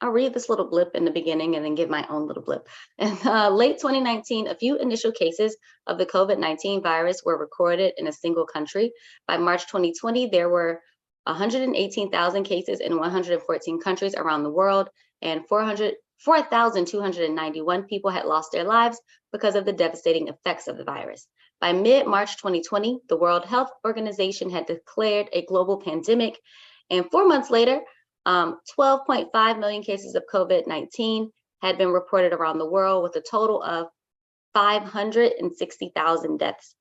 I'll read this little blip in the beginning and then give my own little blip. In late 2019, a few initial cases of the COVID-19 virus were recorded in a single country. By March 2020, there were 118,000 cases in 114 countries around the world, and 4,291 people had lost their lives because of the devastating effects of the virus. By mid-March 2020, the World Health Organization had declared a global pandemic, and 4 months later, 12.5 million cases of COVID-19 had been reported around the world, with a total of 560,000 deaths.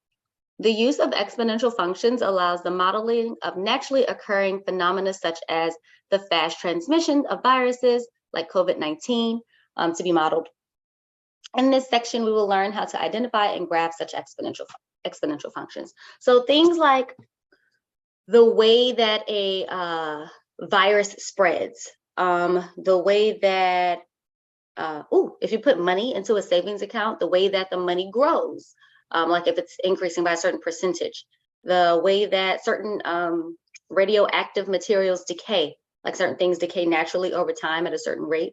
The use of exponential functions allows the modeling of naturally occurring phenomena such as the fast transmission of viruses like COVID-19 to be modeled. In this section, we will learn how to identify and graph such exponential functions. So things like the way that a virus spreads, the way that, if you put money into a savings account, the way that the money grows, like if it's increasing by a certain percentage, the way that certain radioactive materials decay, like certain things decay naturally over time at a certain rate.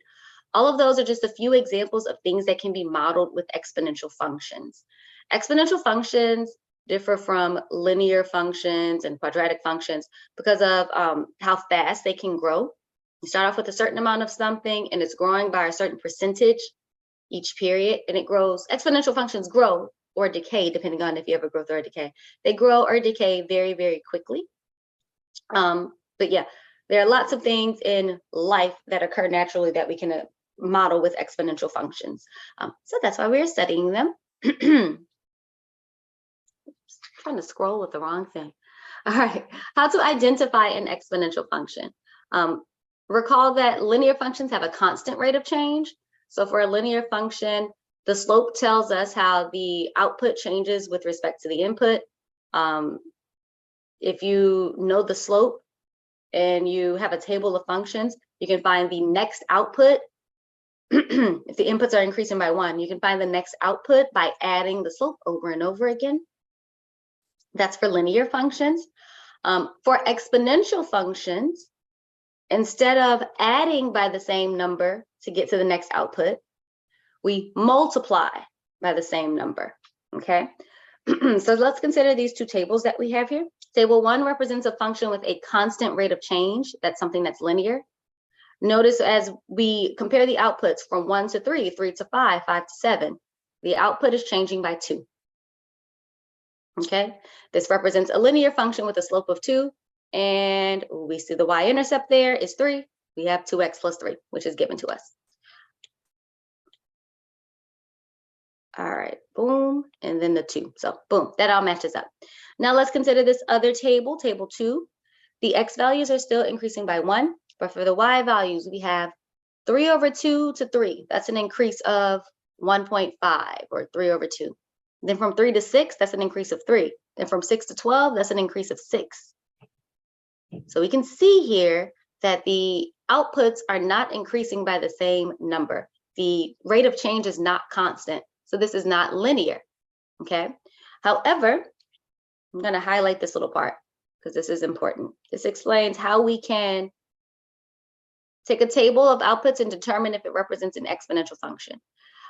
All of those are just a few examples of things that can be modeled with exponential functions. Exponential functions differ from linear functions and quadratic functions because of how fast they can grow. You start off with a certain amount of something and it's growing by a certain percentage each period, and it grows. Exponential functions grow or decay, depending on if you have a growth or a decay. They grow or decay very, very quickly. But yeah, there are lots of things in life that occur naturally that we can model with exponential functions. So that's why we're studying them. Trying to scroll with the wrong thing. All right, how to identify an exponential function. Recall that linear functions have a constant rate of change. So for a linear function, the slope tells us how the output changes with respect to the input. If you know the slope and you have a table of functions, you can find the next output. If the inputs are increasing by 1, you can find the next output by adding the slope over and over again. That's for linear functions. For exponential functions, instead of adding by the same number to get to the next output, we multiply by the same number, okay? So let's consider these two tables that we have here. Table 1 represents a function with a constant rate of change. That's something that's linear. Notice as we compare the outputs from 1 to 3, 3 to 5, 5 to 7, the output is changing by 2. Okay, this represents a linear function with a slope of 2, and we see the y-intercept there is 3. We have 2x plus 3, which is given to us. All right, boom, and then the 2. So boom, that all matches up. Now let's consider this other table, table 2. The x values are still increasing by 1, but for the y values, we have 3 over 2 to 3. That's an increase of 1.5, or 3 over 2. Then from 3 to 6, that's an increase of 3. Then from 6 to 12, that's an increase of 6. So we can see here that the outputs are not increasing by the same number. The rate of change is not constant. So this is not linear, okay? However, I'm gonna highlight this little part because this is important. This explains how we can take a table of outputs and determine if it represents an exponential function.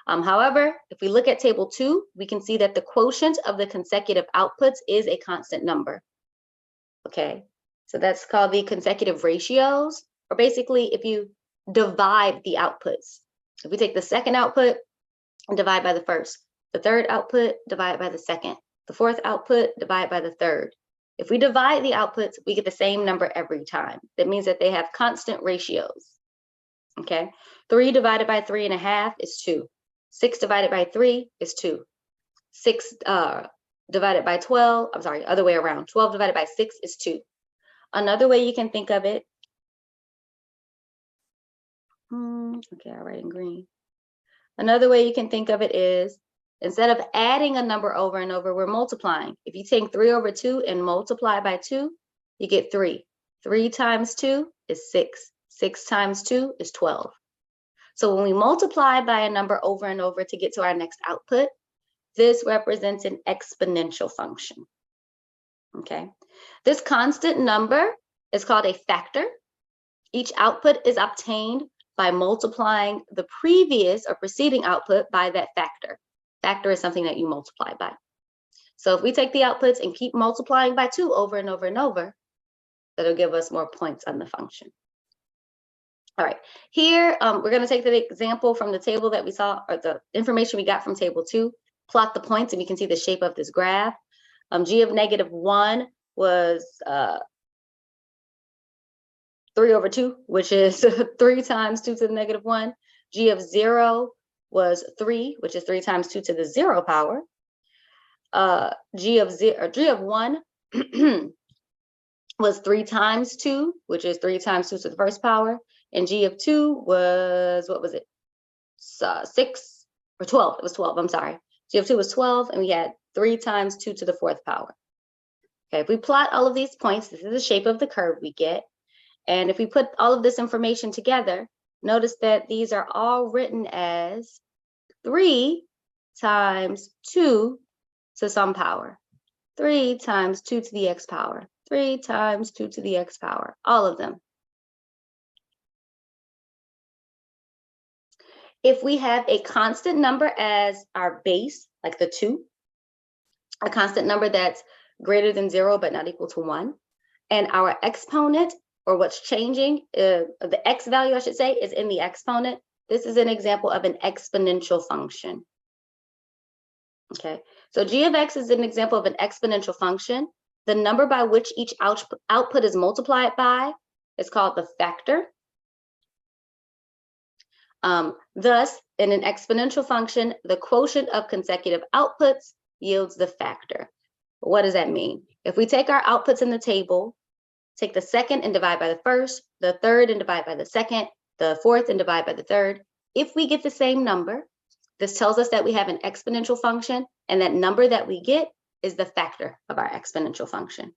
However, if we look at table 2, we can see that the quotient of the consecutive outputs is a constant number. Okay, so that's called the consecutive ratios, or basically if you divide the outputs. If we take the second output and divide by the first, the third output, divide by the second, the fourth output, divide by the third. If we divide the outputs, we get the same number every time. That means that they have constant ratios. Okay, 3 divided by 3.5 is 2. 6 divided by 3 is 2. 6 divided by 12, I'm sorry, other way around. 12 divided by 6 is 2. Another way you can think of it, okay, I'll write in green. Another way you can think of it is, instead of adding a number over and over, we're multiplying. If you take 3 over 2 and multiply by 2, you get 3. 3 times 2 is 6. 6 times 2 is 12. So when we multiply by a number over and over to get to our next output, this represents an exponential function, okay? This constant number is called a factor. Each output is obtained by multiplying the previous or preceding output by that factor. Factor is something that you multiply by. So if we take the outputs and keep multiplying by 2 over and over and over, that'll give us more points on the function. All right, here we're going to take the example from the table that we saw, or the information we got from table 2, plot the points, and we can see the shape of this graph. G of -1 was 3 over 2, which is 3 times 2 to the -1. G of 0 was 3, which is 3 times 2 to the 0 power. G of 1 was 3 times 2, which is 3 times 2 to the first power. And G of 2 was, what was it? 6 or 12. It was 12. I'm sorry. G of 2 was 12, and we had 3 times 2 to the 4th power. Okay, if we plot all of these points, this is the shape of the curve we get. And if we put all of this information together, notice that these are all written as 3 times 2 to some power. 3 times 2 to the x power. 3 times 2 to the x power. All of them. If we have a constant number as our base, like the 2, a constant number that's greater than 0 but not equal to 1, and our exponent, or what's changing, the x value, I should say, is in the exponent, this is an example of an exponential function. Okay, so g of x is an example of an exponential function. The number by which each output is multiplied by is called the factor. Thus, in an exponential function, the quotient of consecutive outputs yields the factor. What does that mean? If we take our outputs in the table, take the second and divide by the first, the third and divide by the second, the fourth and divide by the third, if we get the same number, this tells us that we have an exponential function, and that number that we get is the factor of our exponential function.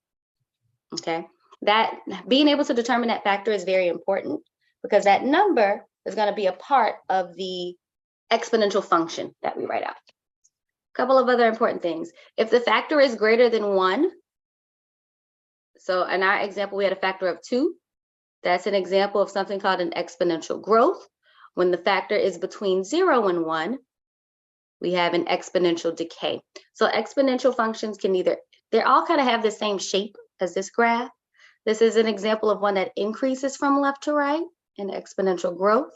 Okay, that being able to determine that factor is very important, because that number is going to be a part of the exponential function that we write out. A couple of other important things. If the factor is greater than 1, so in our example, we had a factor of 2. That's an example of something called an exponential growth. When the factor is between 0 and 1, we have an exponential decay. So exponential functions can they all kind of have the same shape as this graph. This is an example of one that increases from left to right, an exponential growth.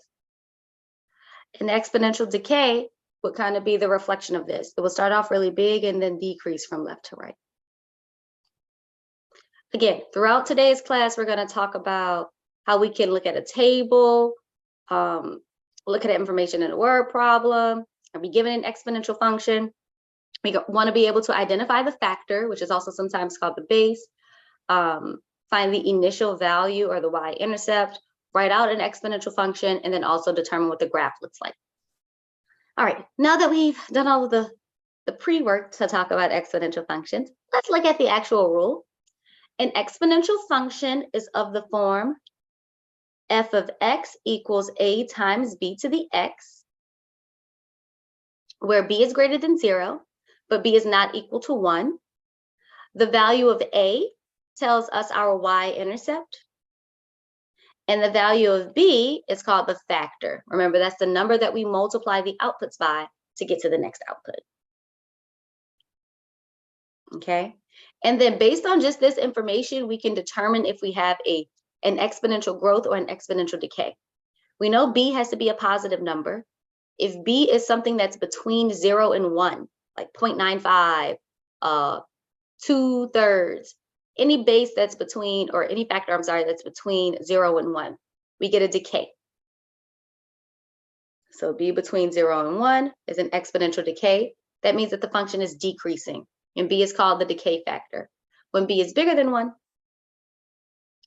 An exponential decay would kind of be the reflection of this. It will start off really big and then decrease from left to right. Again, throughout today's class, we're going to talk about how we can look at a table, look at information in a word problem, or be given an exponential function. We want to be able to identify the factor, which is also sometimes called the base, find the initial value or the y-intercept, write out an exponential function, and then also determine what the graph looks like. All right, now that we've done all of the pre-work to talk about exponential functions, let's look at the actual rule. An exponential function is of the form f of x equals a times b to the x, where b is greater than 0, but b is not equal to 1. The value of a tells us our y-intercept, and the value of b is called the factor. Remember, that's the number that we multiply the outputs by to get to the next output. Okay, and then based on just this information, we can determine if we have an exponential growth or an exponential decay. We know b has to be a positive number. If b is something that's between 0 and 1, like 0.95, 2/3, any base that's between, or any factor, I'm sorry, that's between 0 and 1, we get a decay. So b between 0 and 1 is an exponential decay. That means that the function is decreasing, and b is called the decay factor. When b is bigger than 1,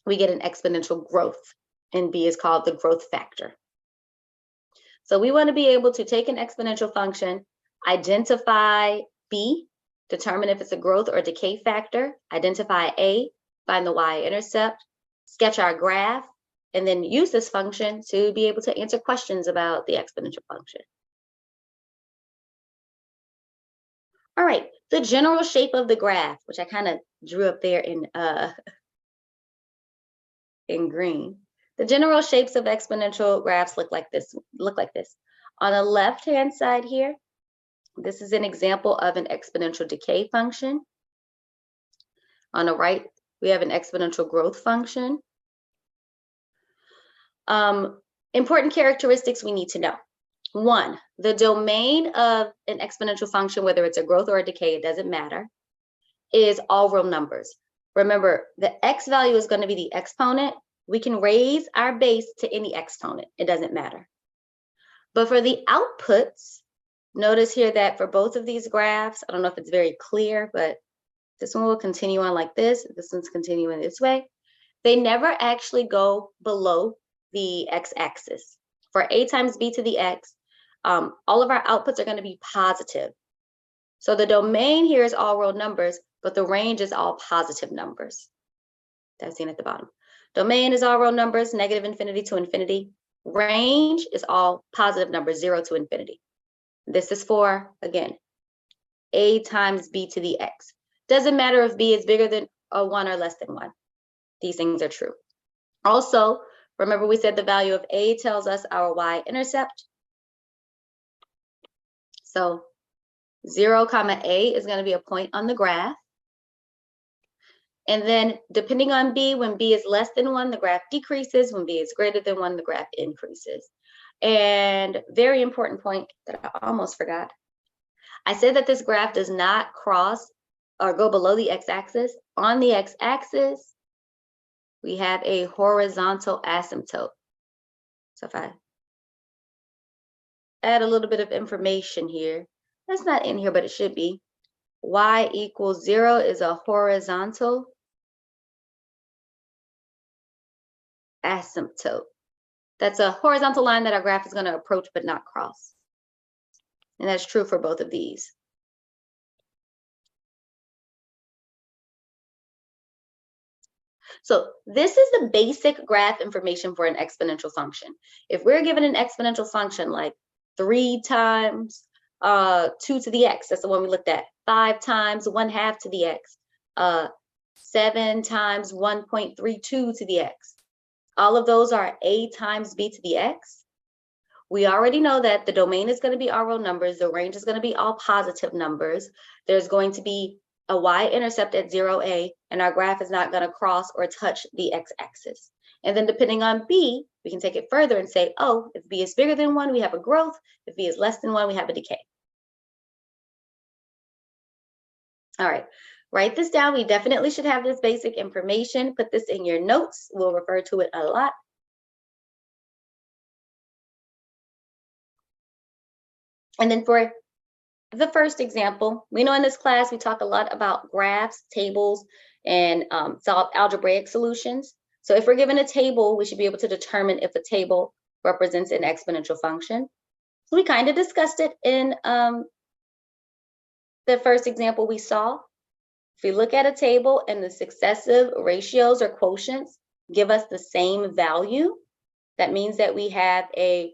we get an exponential growth, and b is called the growth factor. So we want to be able to take an exponential function, identify b, determine if it's a growth or decay factor, identify a, find the y-intercept, sketch our graph, and then use this function to be able to answer questions about the exponential function. All right, the general shape of the graph, which I kind of drew up there in green. The general shapes of exponential graphs look like this. On the left-hand side here, this is an example of an exponential decay function. On the right, we have an exponential growth function. Important characteristics we need to know. One, the domain of an exponential function, whether it's a growth or a decay, it doesn't matter, is all real numbers. Remember, the x value is going to be the exponent. We can raise our base to any exponent. It doesn't matter. But for the outputs, notice here that for both of these graphs, I don't know if it's very clear, but this one will continue on like this. This one's continuing this way. They never actually go below the x-axis. For a times b to the x, all of our outputs are going to be positive. So the domain here is all real numbers, but the range is all positive numbers. That's seen at the bottom. Domain is all real numbers, negative infinity to infinity. Range is all positive numbers, 0 to infinity. This is for, again, a times b to the x. Doesn't matter if b is bigger than 1 or less than 1. These things are true. Also, remember we said the value of a tells us our y-intercept. So 0, a is going to be a point on the graph. And then depending on b, when b is less than 1, the graph decreases. When b is greater than 1, the graph increases. And very important point that I almost forgot. I said that this graph does not cross or go below the x-axis. On the x-axis, we have a horizontal asymptote. So if I add a little bit of information here, that's not in here, but it should be. Y equals 0 is a horizontal asymptote. That's a horizontal line that our graph is going to approach but not cross. And that's true for both of these. So this is the basic graph information for an exponential function. If we're given an exponential function like 3 times 2 to the x, that's the one we looked at, 5 times 1/2 to the x, 7 times 1.32 to the x. All of those are a times b to the x. We already know that the domain is going to be all real numbers. The range is going to be all positive numbers. There's going to be a y-intercept at 0a, and our graph is not going to cross or touch the x-axis. And then depending on b, we can take it further and say, oh, if b is bigger than 1, we have a growth. If b is less than 1, we have a decay. All right, write this down. We definitely should have this basic information. Put this in your notes. We'll refer to it a lot. And then for the first example, we know in this class we talk a lot about graphs, tables, and solve algebraic solutions. So if we're given a table, we should be able to determine if a table represents an exponential function. So we kind of discussed it in the first example we saw. If we look at a table and the successive ratios or quotients give us the same value, that means that we have an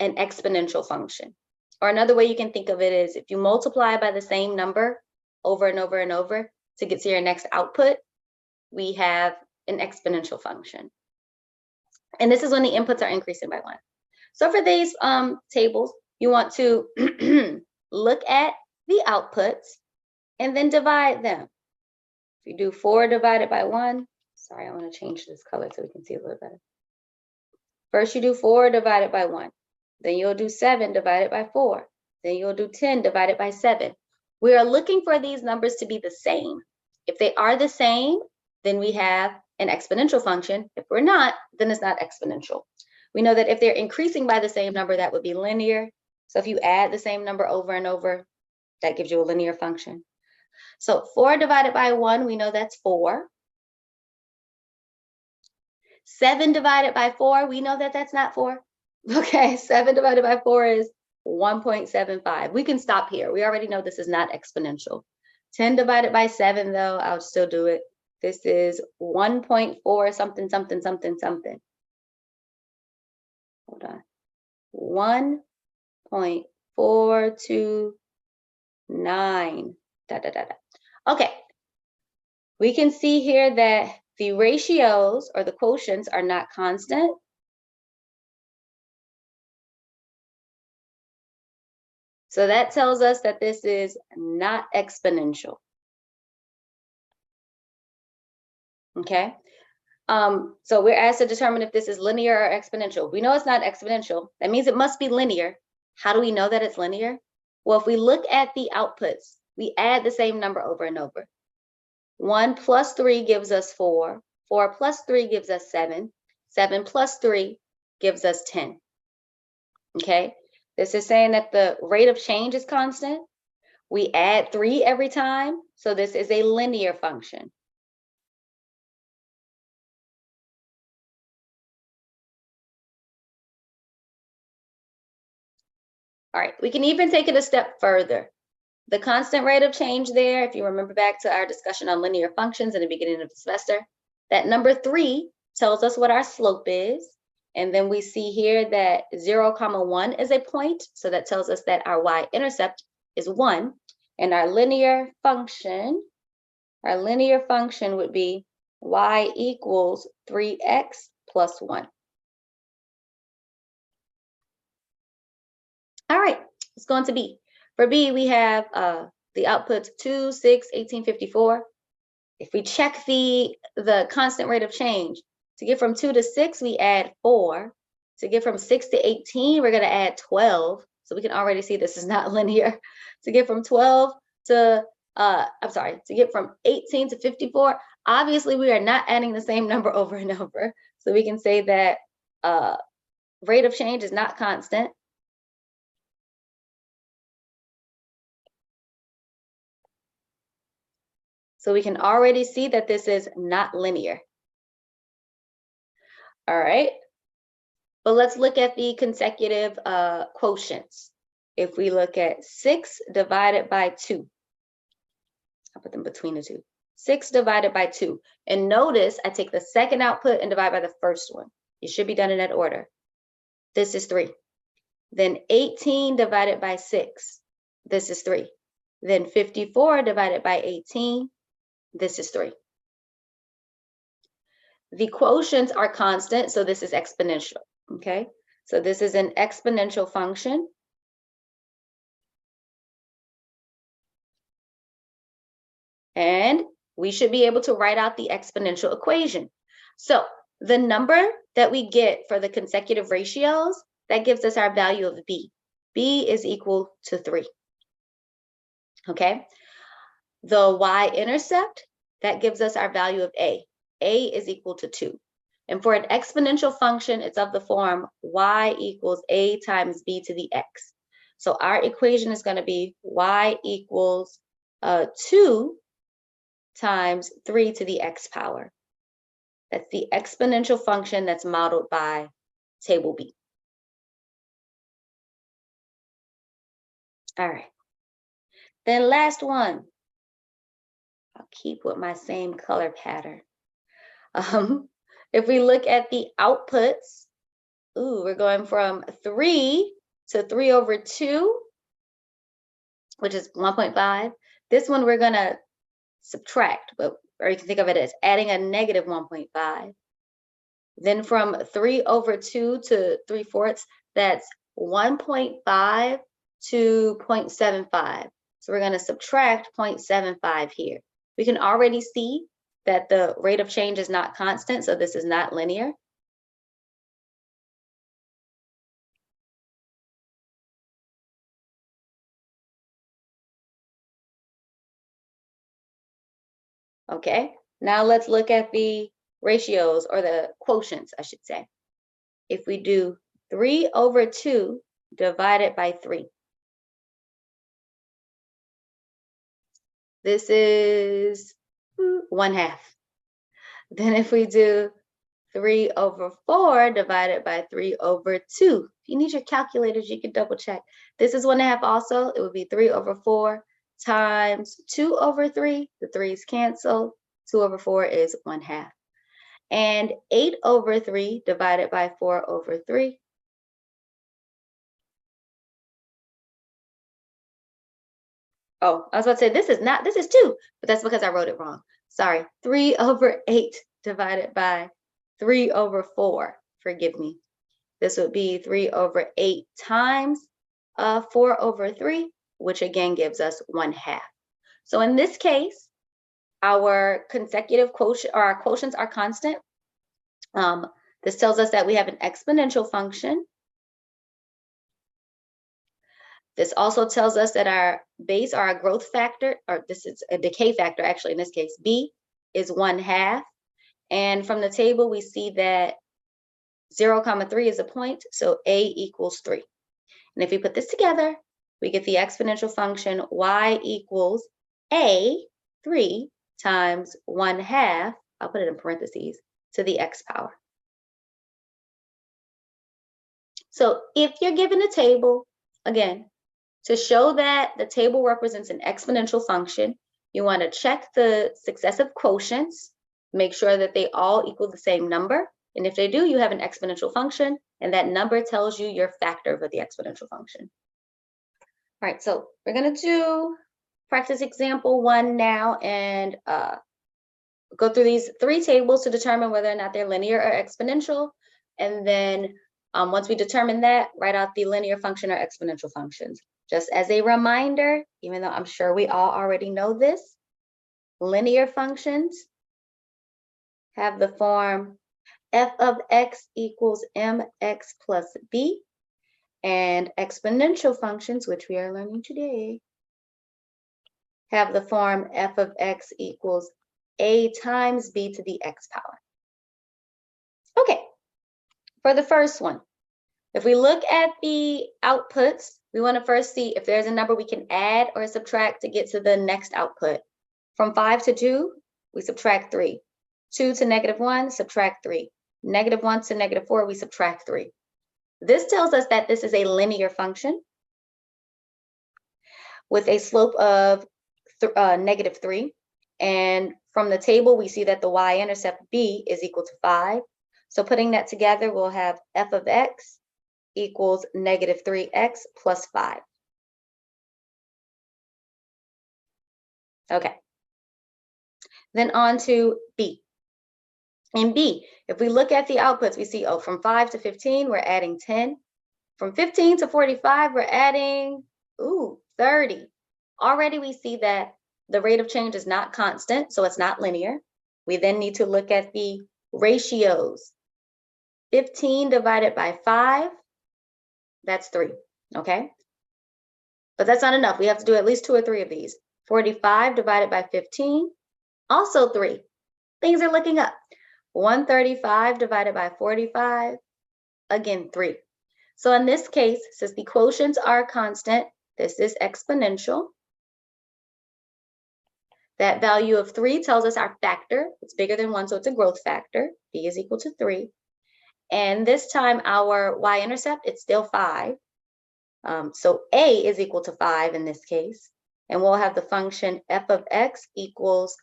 exponential function. Or another way you can think of it is if you multiply by the same number over and over and over to get to your next output, we have an exponential function. And this is when the inputs are increasing by 1. So for these tables, you want to look at the outputs and then divide them. If you do 4 divided by 1, sorry, I want to change this color so we can see a little better. First, you do 4 divided by 1. Then you'll do 7 divided by 4. Then you'll do 10 divided by 7. We are looking for these numbers to be the same. If they are the same, then we have an exponential function. If we're not, then it's not exponential. We know that if they're increasing by the same number, that would be linear. So if you add the same number over and over, that gives you a linear function. So 4 divided by 1, we know that's 4. 7 divided by 4, we know that that's not 4. Okay, 7 divided by 4 is 1.75. We can stop here. We already know this is not exponential. 10 divided by 7, though, I'll still do it. This is 1.4 something, something, something, something. Hold on. 1.429. Okay. We can see here that the ratios or the quotients are not constant. So that tells us that this is not exponential. Okay. So we're asked to determine if this is linear or exponential. We know it's not exponential. That means it must be linear. How do we know that it's linear? Well, if we look at the outputs, we add the same number over and over. 1 plus 3 gives us 4. 4 plus 3 gives us 7. 7 plus 3 gives us 10. Okay, this is saying that the rate of change is constant. We add 3 every time, so this is a linear function. All right, we can even take it a step further. The constant rate of change there, if you remember back to our discussion on linear functions in the beginning of the semester, that number 3 tells us what our slope is. And then we see here that 0, 1 is a point. So that tells us that our y-intercept is 1. And our linear function would be y equals 3x plus 1. All right, let's go on to B. For B, we have the outputs 2, 6, 18, 54. If we check the constant rate of change, to get from 2 to 6, we add 4. To get from 6 to 18, we're going to add 12. So we can already see this is not linear. To get from 12 to, to get from 18 to 54, obviously we are not adding the same number over and over. So we can say that rate of change is not constant. So we can already see that this is not linear. All right. But let's look at the consecutive quotients. If we look at 6 divided by 2, I'll put them between the two. 6 divided by 2. And notice I take the second output and divide by the first one. It should be done in that order. This is 3. Then 18 divided by 6. This is 3. Then 54 divided by 18. This is 3. The quotients are constant, so this is exponential. Okay, so this is an exponential function. And we should be able to write out the exponential equation. So the number that we get for the consecutive ratios, that gives us our value of B. B is equal to 3. Okay, the y-intercept, that gives us our value of A. A is equal to 2. And for an exponential function, it's of the form y equals a times b to the x. So our equation is going to be y equals 2 times 3 to the x power. That's the exponential function that's modeled by table B. All right. Then last one. I'll keep with my same color pattern. If we look at the outputs, we're going from 3 to 3 over 2, which is 1.5. This one we're going to subtract, or you can think of it as adding a negative 1.5. Then from 3 over 2 to 3/4, that's 1.5 to 0.75. So we're going to subtract 0.75 here. We can already see that the rate of change is not constant, so this is not linear. Okay, now let's look at the ratios, or the quotients, I should say. If we do 3 over 2 divided by 3, this is 1/2. Then if we do 3 over 4 divided by 3 over 2, if you need your calculators, you can double check. This is 1/2 also. It would be 3 over 4 times 2 over 3. The 3's cancel. 2 over 4 is 1/2. And 8 over 3 divided by 4 over 3. Oh, I was about to say this is 2, but that's because I wrote it wrong. Sorry, 3 over 8 divided by 3 over 4. Forgive me. This would be 3 over 8 times 4 over 3, which again gives us 1/2. So in this case, our consecutive quotient, or our quotients are constant. This tells us that we have an exponential function. This also tells us that our base, or our growth factor, or this is a decay factor actually in this case, b, is 1/2. And from the table, we see that 0,3 is a point, so a equals 3. And if we put this together, we get the exponential function y equals a, 3, times 1/2, I'll put it in parentheses, to the x power. So if you're given a table, again, to show that the table represents an exponential function, you want to check the successive quotients, make sure that they all equal the same number. And if they do, you have an exponential function, and that number tells you your factor of the exponential function. All right, so we're going to do practice example 1 now, and go through these 3 tables to determine whether or not they're linear or exponential. And then once we determine that, write out the linear function or exponential functions. Just as a reminder, even though I'm sure we all already know this, linear functions have the form f of x equals mx plus b, and exponential functions, which we are learning today, have the form f of x equals a times b to the x power. Okay, for the first one, if we look at the outputs, we want to first see if there's a number we can add or subtract to get to the next output. From 5 to 2, we subtract 3. 2 to -1, subtract 3. -1 to -4, we subtract 3. This tells us that this is a linear function with a slope of -3. And from the table, we see that the y-intercept b is equal to 5. So putting that together, we'll have f of x equals -3x plus 5. Okay. Then on to b. In b, if we look at the outputs, we see, oh, from 5 to 15, we're adding 10. From 15 to 45, we're adding, 30. Already we see that the rate of change is not constant, so it's not linear. We then need to look at the ratios. 15 divided by 5, that's 3, okay? But that's not enough. We have to do at least 2 or 3 of these. 45 divided by 15, also 3. Things are looking up. 135 divided by 45, again, 3. So in this case, since the quotients are constant, this is exponential. That value of 3 tells us our factor. It's bigger than 1, so it's a growth factor. B is equal to 3. And this time our y-intercept, it's still 5. So a is equal to 5 in this case. And we'll have the function f of x equals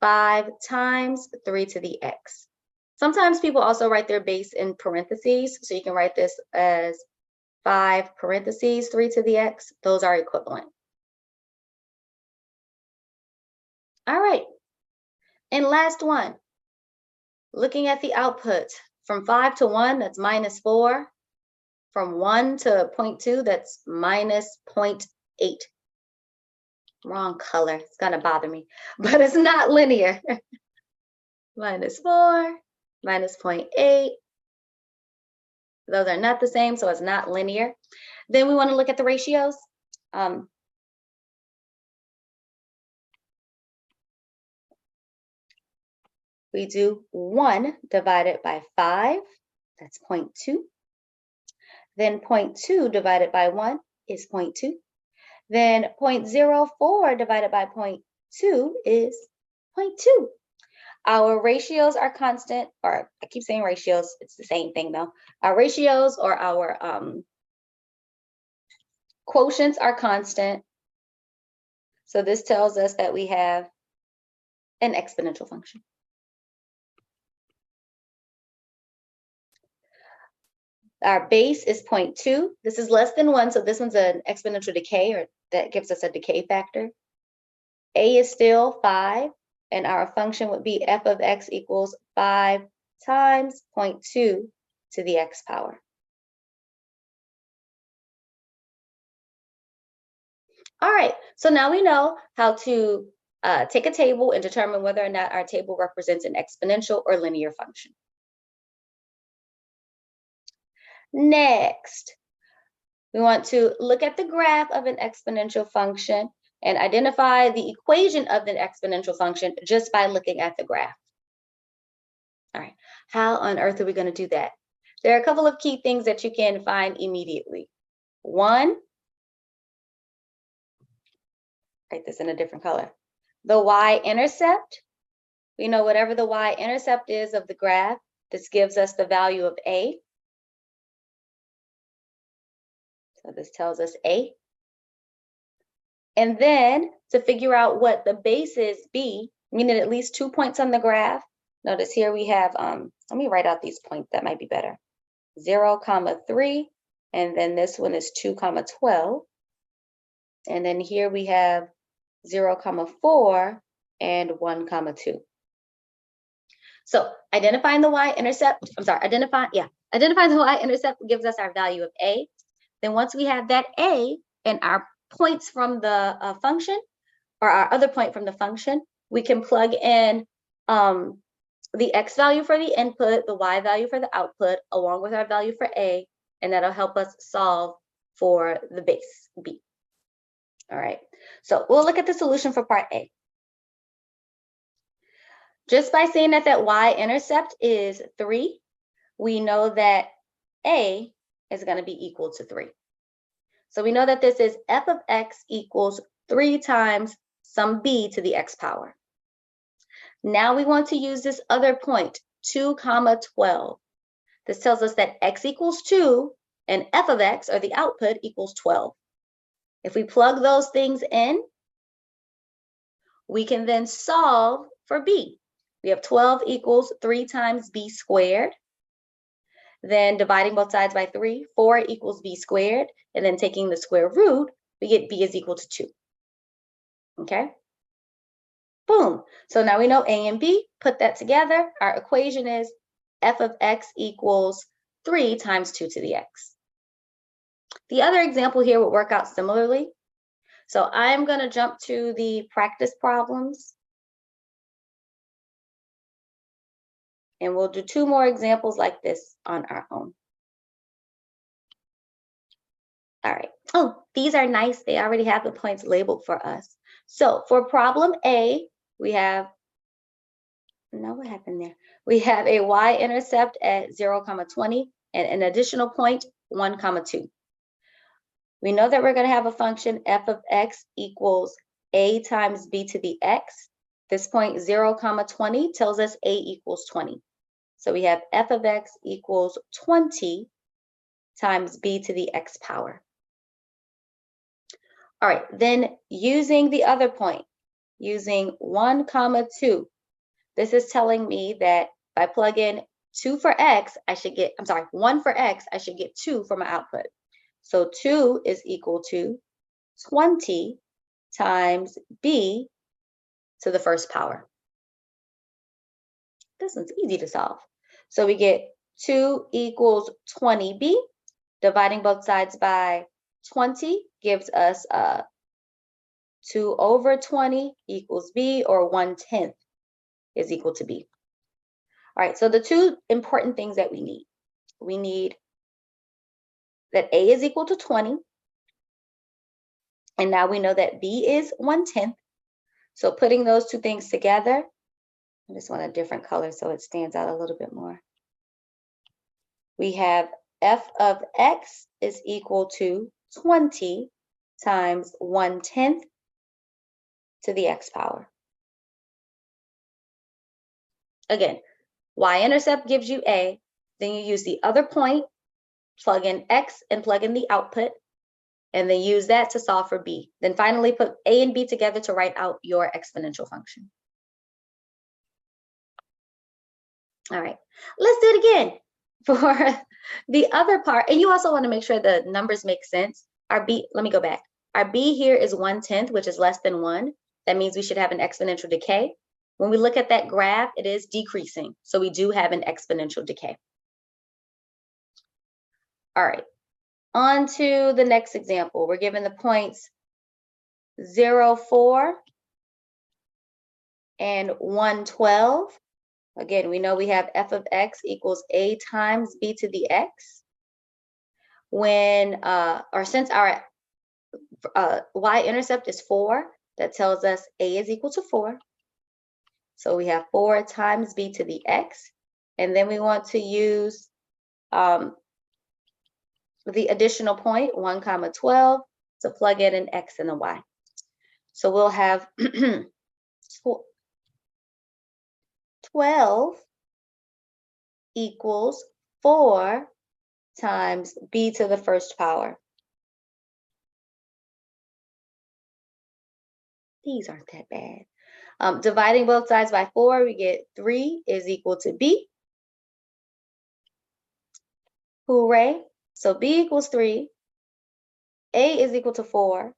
5 times 3 to the x. Sometimes people also write their base in parentheses. So you can write this as 5 parentheses 3 to the x. Those are equivalent. All right. And last one, looking at the output, from 5 to 1, that's -4. From 1 to 0.2, that's -0.8. Wrong color, it's gonna bother me, but it's not linear. -4, -0.8. Those are not the same, so it's not linear. Then we want to look at the ratios. We do 1 divided by 5, that's 0.2. Then 0.2 divided by 1 is 0.2. Then 0.04 divided by 0.2 is 0.2. Our ratios are constant, or I keep saying ratios, it's the same thing though. Our ratios or our quotients are constant. So this tells us that we have an exponential function. Our base is 0.2. This is less than 1, so this one's an exponential decay, or that gives us a decay factor. A is still 5, and our function would be f of x equals 5 times 0.2 to the x power. All right, so now we know how to take a table and determine whether or not our table represents an exponential or linear function. Next, we want to look at the graph of an exponential function and identify the equation of the exponential function just by looking at the graph. All right, how on earth are we going to do that? There are a couple of key things that you can find immediately. One, write this in a different color. The y-intercept, we know whatever the y-intercept is of the graph, this gives us the value of a. So this tells us a. And then to figure out what the base is, b, we need at least 2 points on the graph. Notice here we have, let me write out these points, that might be better. 0, 3, and then this one is 2, 12. And then here we have 0, 4, and 1, 2. So identifying the y-intercept, identifying the y-intercept gives us our value of a. Then once we have that a and our points from the function, or our other point from the function, we can plug in the x value for the input, the y value for the output, along with our value for a, and that'll help us solve for the base, b. All right, so we'll look at the solution for part A. Just by saying that y-intercept is 3, we know that a is going to be equal to 3. So we know that this is f of x equals 3 times some b to the x power. Now we want to use this other point, 2, 12. This tells us that x equals 2 and f of x, or the output, equals 12. If we plug those things in, we can then solve for b. We have 12 equals 3 times b squared. Then dividing both sides by 3, 4 equals b squared. And then taking the square root, we get b is equal to 2. Okay? Boom. So now we know a and b. Put that together. Our equation is f of x equals 3 times 2 to the x. The other example here would work out similarly. So I'm going to jump to the practice problems. And we'll do 2 more examples like this on our own. All right. Oh, these are nice. They already have the points labeled for us. So for problem A, we have, what happened there? We have a y-intercept at 0, 20 and an additional point, 1, 2. We know that we're going to have a function f of x equals a times b to the x. This point 0, 20 tells us a equals 20. So we have f of x equals 20 times b to the x power. All right, then using the other point, using 1, 2, this is telling me that if I plug in 2 for x, I should get, 1 for x, I should get 2 for my output. So 2 is equal to 20 times b to the first power. This one's easy to solve. So we get 2 equals 20b. Dividing both sides by 20 gives us 2 over 20 equals b, or 1/10 is equal to b. All right, so the 2 important things that we need that a is equal to 20. And now we know that b is 1/10. So putting those 2 things together, I just want a different color so it stands out a little bit more. We have f of x is equal to 20 times 1/10 to the x power. Again, y-intercept gives you a, then you use the other point, plug in x and plug in the output, and then use that to solve for b. Then finally put a and b together to write out your exponential function. All right, let's do it again for the other part. And you also want to make sure the numbers make sense. Our b, let me go back. Our b here is 1/10, which is less than 1. That means we should have an exponential decay. When we look at that graph, it is decreasing. So we do have an exponential decay. All right, on to the next example. We're given the points 0, 4, and 112. Again, we know we have f of x equals a times b to the x. When, or since our y-intercept is 4, that tells us a is equal to 4. So we have 4 times b to the x. And then we want to use the additional point, 1, 12, to plug in an x and a y. So we'll have 12 equals 4 times b to the first power. These aren't that bad. Dividing both sides by 4, we get 3 is equal to b. Hooray. So b equals 3. A is equal to 4.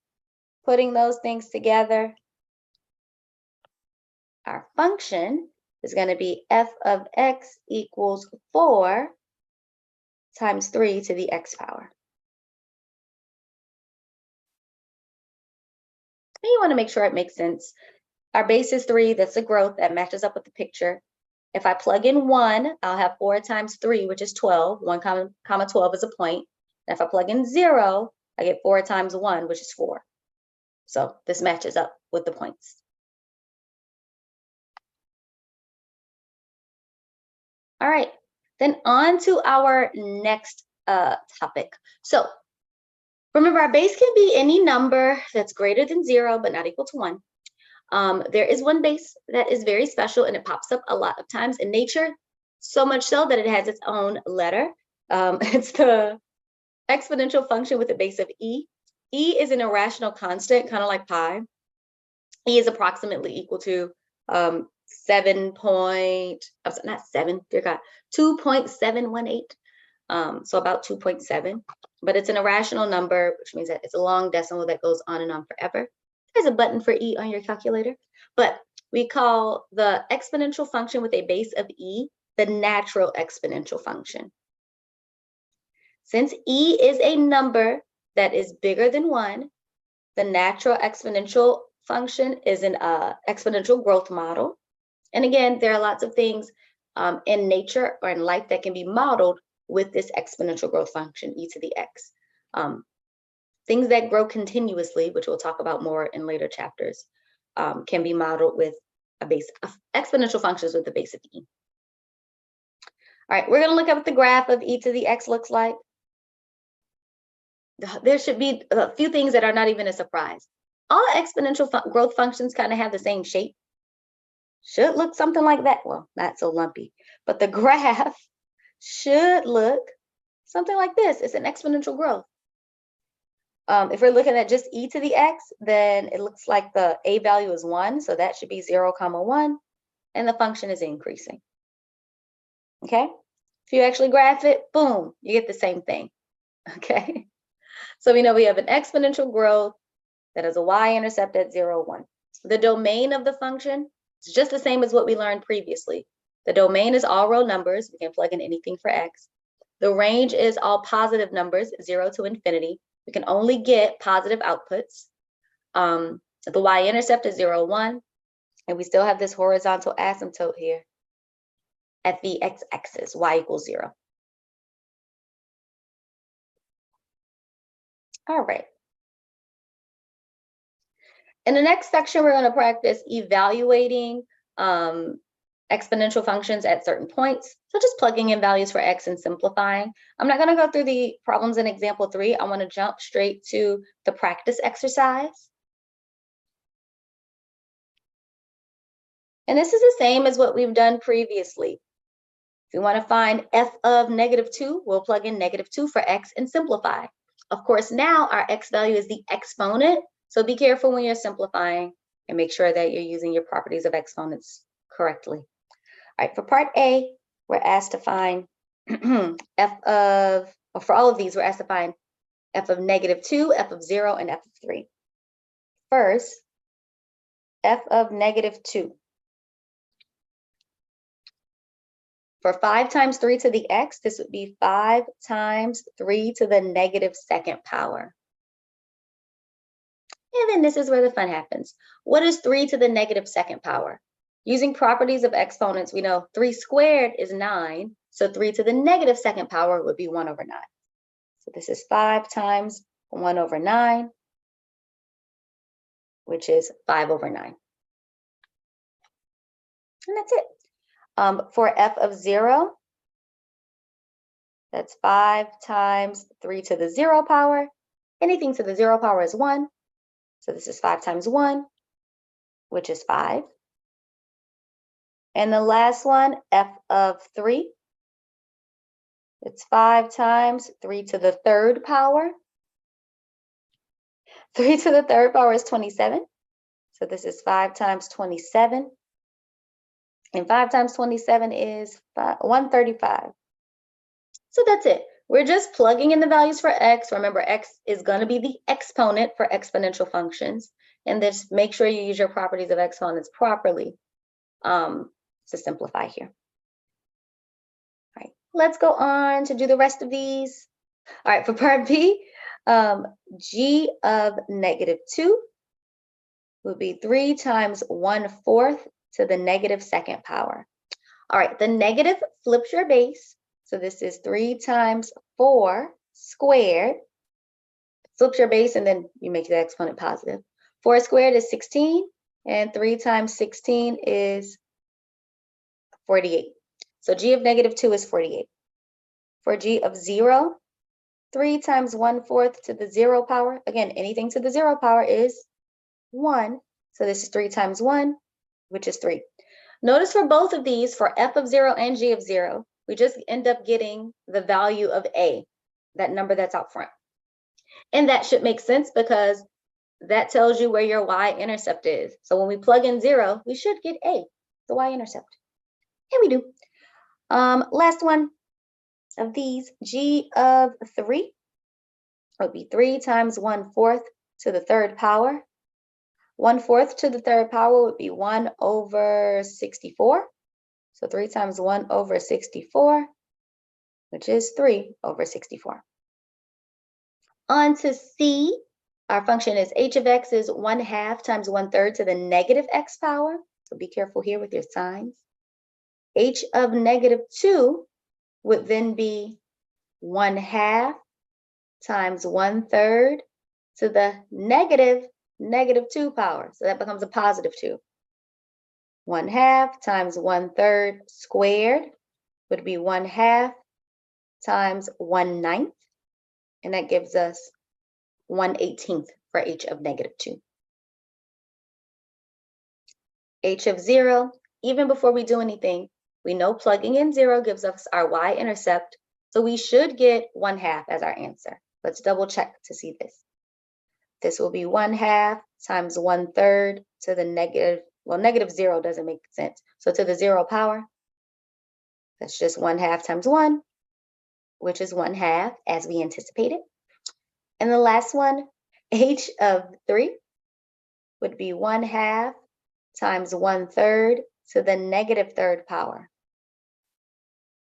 Putting those things together, our function is going to be f of x equals 4 times 3 to the x power. And you want to make sure it makes sense. Our base is 3. That's the growth that matches up with the picture. If I plug in 1, I'll have 4 times 3, which is 12. 1 comma 12 is a point. And if I plug in 0, I get 4 times 1, which is 4. So this matches up with the points. All right, then on to our next topic. So remember, our base can be any number that's greater than 0, but not equal to 1. There is one base that is very special, and it pops up a lot of times in nature, so much so that it has its own letter. It's the exponential function with a base of e. E is an irrational constant, kind of like pi. E is approximately equal to 2.718. So about 2.7. But it's an irrational number, which means that it's a long decimal that goes on and on forever. There's a button for e on your calculator, but we call the exponential function with a base of e the natural exponential function. Since e is a number that is bigger than 1, the natural exponential function is an exponential growth model. And again, there are lots of things in nature or in life that can be modeled with this exponential growth function, e to the x. Things that grow continuously, which we'll talk about more in later chapters, can be modeled with a base of exponential functions with the base of e. All right, we're going to look at what the graph of e to the x looks like. There should be a few things that are not even a surprise. All exponential growth functions kind of have the same shape. Should look something like that. Well, not so lumpy, but the graph should look something like this. It's an exponential growth. If we're looking at just e to the x, then it looks like the a value is 1, so that should be 0, 1, and the function is increasing. Okay? If you actually graph it, boom, you get the same thing. Okay? So we know we have an exponential growth that has a y-intercept at 0, 1. The domain of the function is just the same as what we learned previously. The domain is all real numbers. We can plug in anything for x. The range is all positive numbers, 0 to infinity. We can only get positive outputs. The y-intercept is 0, 1. And we still have this horizontal asymptote here at the x-axis, y equals 0. All right. In the next section, we're going to practice evaluating exponential functions at certain points. So just plugging in values for x and simplifying. I'm not going to go through the problems in example 3. I want to jump straight to the practice exercise. And this is the same as what we've done previously. If we want to find f of -2, we'll plug in -2 for x and simplify. Of course, now our x value is the exponent. So be careful when you're simplifying and make sure that you're using your properties of exponents correctly. All right, for part A, we're asked to find for all of these, we're asked to find f of -2, f of 0, and f of 3. First, f of -2. For 5 times 3 to the x, this would be 5 times 3 to the negative second power. And then this is where the fun happens. What is 3 to the negative second power? Using properties of exponents, we know 3 squared is 9. So 3 to the negative second power would be 1 over 9. So this is 5 times 1 over 9, which is 5 over 9. And that's it. For f of 0, that's 5 times 3 to the 0 power. Anything to the 0 power is 1. So this is 5 times 1, which is 5. And the last one, f of 3, it's 5 times 3 to the third power. 3 to the third power is 27. So this is 5 times 27. And 5 times 27 is 135. So that's it. We're just plugging in the values for x. Remember, x is going to be the exponent for exponential functions. And just make sure you use your properties of exponents properly to simplify here. All right, let's go on to do the rest of these. All right, for part B, g of negative 2 would be 3 times 1/4 to the negative second power. All right, the negative flips your base. So this is 3 times 4 squared. Flips your base and then you make the exponent positive. 4 squared is 16 and 3 times 16 is 48. So g of negative 2 is 48. For g of 0, 3 times 1/4 to the 0 power. Again, anything to the 0 power is 1. So this is 3 times 1, which is 3. Notice for both of these, for f of 0 and g of 0, we just end up getting the value of a, that number that's out front. And that should make sense because that tells you where your y-intercept is. So when we plug in 0, we should get a, the y-intercept. And we do. Last one of these, g of 3 would be 3 times 1/4 to the third power. 1/4 to the third power would be 1 over 64. So 3 times 1 over 64, which is 3 over 64. On to C. Our function is h of x is 1/2 times 1/3 to the negative x power. So be careful here with your signs. H of negative 2 would then be 1/2 times 1/3 to the negative 2 power. So that becomes a positive 2. 1/2 times 1/3 squared would be 1/2 times 1/9. And that gives us 1/18 for h of negative 2. H of 0, even before we do anything, we know plugging in 0 gives us our y-intercept. So we should get 1/2 as our answer. Let's double check to see this. This will be 1/2 times 1/3 to the negative, well, negative 0 doesn't make sense. So to the 0 power, that's just 1/2 times 1, which is 1/2 as we anticipated. And the last one, h of 3 would be 1/2 times 1/3 to the negative third power.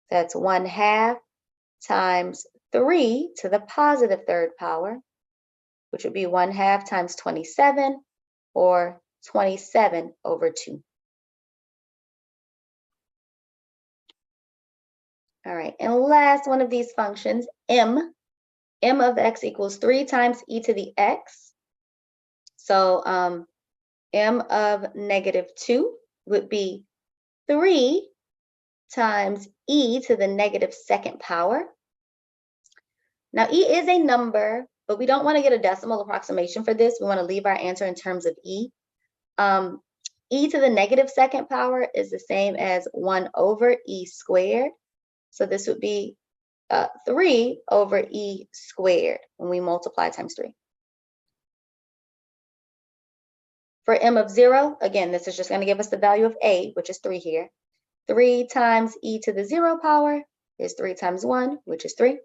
That's 1/2 times 3 to the positive third power, which would be 1/2 times 27, or 27 over 2. All right, and last one of these functions, m of x equals 3 times e to the x. So m of negative 2 would be 3 times e to the negative second power. Now, e is a number, but we don't want to get a decimal approximation for this. We want to leave our answer in terms of e. E to the negative second power is the same as 1 over e squared. So this would be 3 over e squared when we multiply times 3. For m of 0, again, this is just going to give us the value of a, which is 3 here. 3 times e to the 0 power is 3 times 1, which is 3.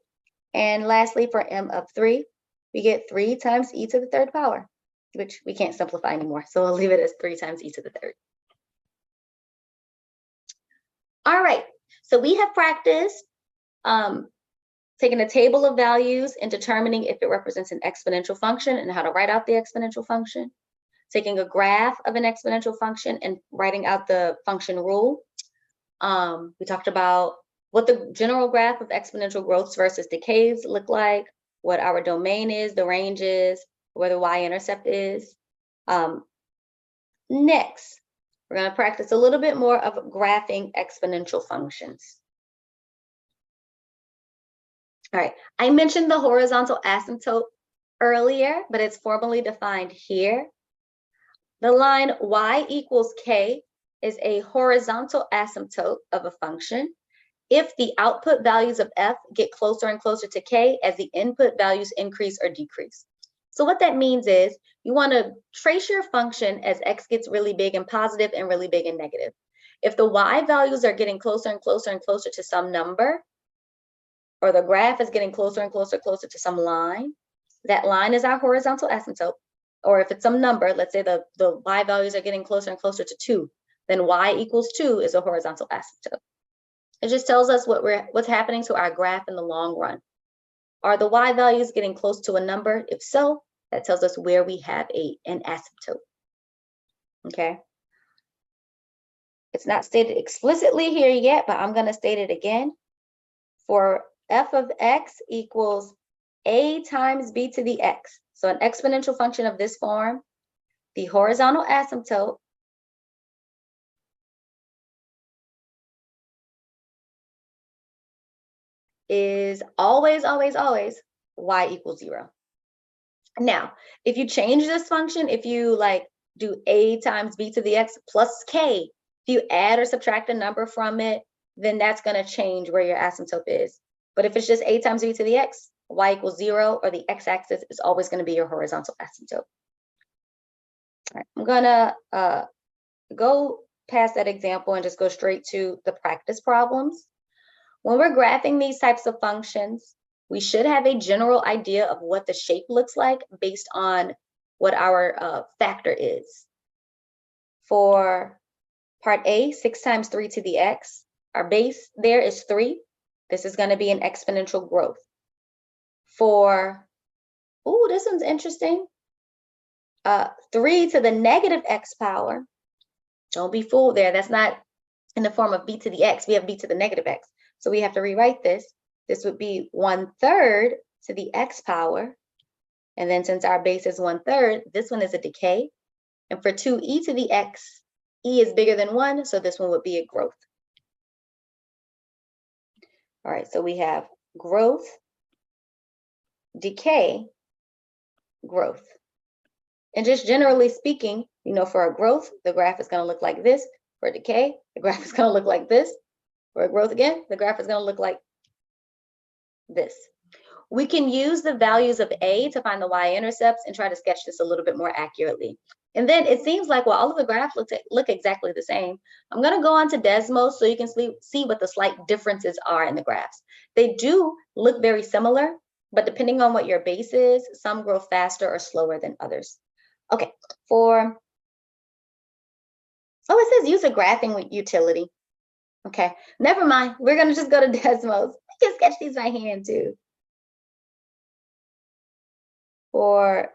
And lastly, for m of 3, we get 3 times e to the third power, which we can't simplify anymore. So we'll leave it as 3 times e to the third. All right, So we have practiced taking a table of values and determining if it represents an exponential function and how to write out the exponential function, taking a graph of an exponential function and writing out the function rule. We talked about what the general graph of exponential growths versus decays look like, what our domain is, the range is, where the y-intercept is. Next, we're going to practice a little bit more of graphing exponential functions. All right, I mentioned the horizontal asymptote earlier, but it's formally defined here. The line y equals k is a horizontal asymptote of a function if the output values of f get closer and closer to k as the input values increase or decrease. So what that means is you want to trace your function as x gets really big and positive and really big and negative. If the y values are getting closer and closer and closer to some number, or the graph is getting closer and closer to some line, that line is our horizontal asymptote. Or if it's some number, let's say the y values are getting closer and closer to 2, then y equals 2 is a horizontal asymptote. It just tells us what's happening to our graph in the long run. Are the y values getting close to a number? If so, that tells us where we have an asymptote. Okay. It's not stated explicitly here yet, but I'm going to state it again. For f of x equals a times b to the x. So an exponential function of this form, the horizontal asymptote is always, always, always y equals 0. Now, if you change this function, if you like do a times b to the x plus k, if you add or subtract a number from it, then that's going to change where your asymptote is. But if it's just a times b to the x, y equals 0, or the x-axis is always going to be your horizontal asymptote. All right, I'm going to go past that example and just go straight to the practice problems. When we're graphing these types of functions, we should have a general idea of what the shape looks like based on what our factor is. For part A, 6 times 3 to the x, our base there is 3. This is going to be an exponential growth. For, oh, this one's interesting. 3 to the negative x power, don't be fooled there. That's not in the form of b to the x. We have b to the negative x. So we have to rewrite this. This would be 1/3 to the x power. And then since our base is 1/3, this one is a decay. And for 2e to the x, e is bigger than 1, so this one would be a growth. All right, so we have growth, decay, growth. And just generally speaking, you know, for a growth, the graph is going to look like this. For a decay, the graph is going to look like this. For a growth again, the graph is going to look like this. We can use the values of A to find the y-intercepts and try to sketch this a little bit more accurately. And then it seems like, well, all of the graphs look exactly the same. I'm going to go on to Desmos so you can see what the slight differences are in the graphs. They do look very similar, but depending on what your base is, some grow faster or slower than others. Okay, it says use a graphing utility. Okay, never mind. We're going to just go to Desmos. I can sketch these by hand too. For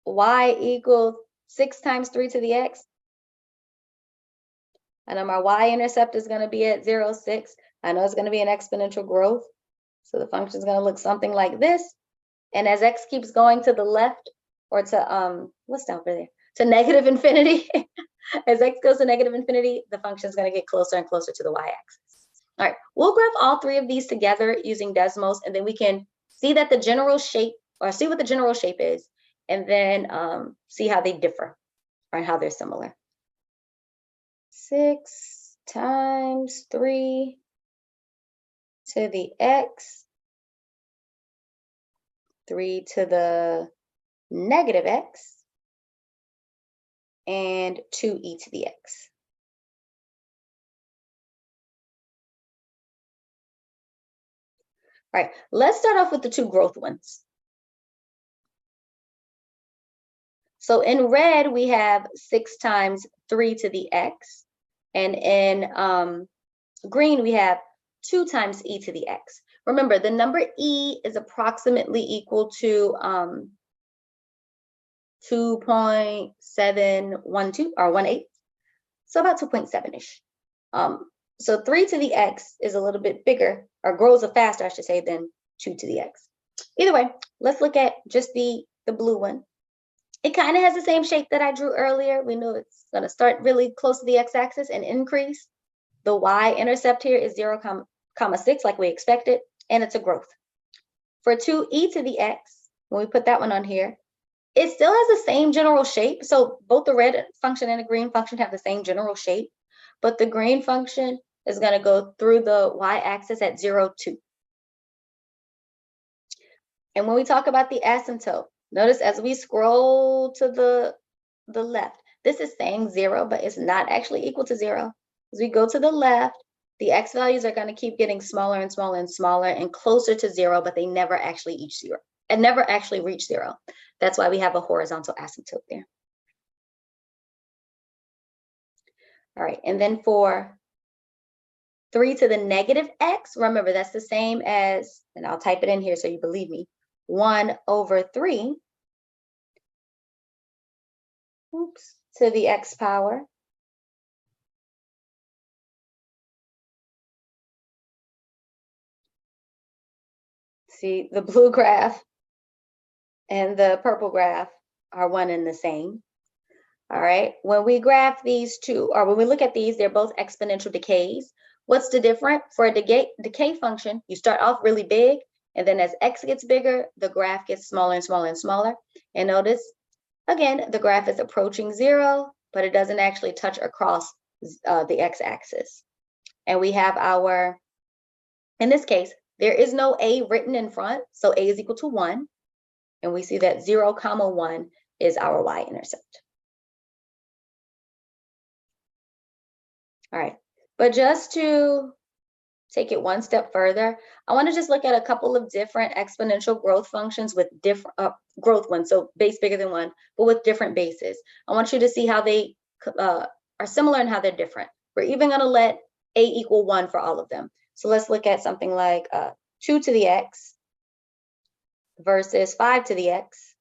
y equals 6 times 3 to the x. I know my y-intercept is going to be at 0, 6. I know it's going to be an exponential growth. So the function is going to look something like this. And as x keeps going to the left, or to, what's down over there? To negative infinity. As x goes to negative infinity, the function is going to get closer and closer to the y-axis. All right, we'll graph all 3 of these together using Desmos, and then we can see that the general shape, or see what the general shape is, and then see how they differ, or how they're similar. 6 times 3 to the x, 3 to the negative x, and 2e to the x. All right, let's start off with the 2 growth ones. So in red, we have 6 times 3 to the x. And in green, we have 2 times e to the x. Remember, the number e is approximately equal to 2.712 or 1/8, so about 2.7-ish. So 3 to the x is a little bit bigger, or grows faster, I should say, than 2 to the x. Either way, let's look at just the blue one. It kind of has the same shape that I drew earlier. We know it's going to start really close to the x-axis and increase. The y-intercept here is 0.6, like we expected, and it's a growth. For 2e to the x, when we put that one on here, it still has the same general shape. So both the red function and the green function have the same general shape, but the green function is going to go through the y-axis at 0.2. And when we talk about the asymptote, notice as we scroll to the left, this is saying 0, but it's not actually equal to 0. As we go to the left, the x values are going to keep getting smaller and smaller and smaller and closer to 0, but they never actually reach 0. And never actually reach 0. That's why we have a horizontal asymptote there. All right, and then for 3 to the negative x, remember that's the same as, and I'll type it in here so you believe me, 1/3 to the x power see the blue graph and the purple graph are one and the same. All right, when we graph these two, or when we look at these, they're both exponential decays. What's the difference? For a decay function, you start off really big, and then as x gets bigger, the graph gets smaller and smaller and smaller. And notice, again, the graph is approaching 0, but it doesn't actually touch across the x-axis. And we have our, in this case, there is no a written in front, so a is equal to 1. And we see that 0,1 is our y-intercept. All right, but just to take it one step further, I want to just look at a couple of different exponential growth functions with different growth ones, so base bigger than 1, but with different bases. I want you to see how they are similar and how they're different. We're even going to let a equal 1 for all of them. So let's look at something like 2 to the x versus 5 to the x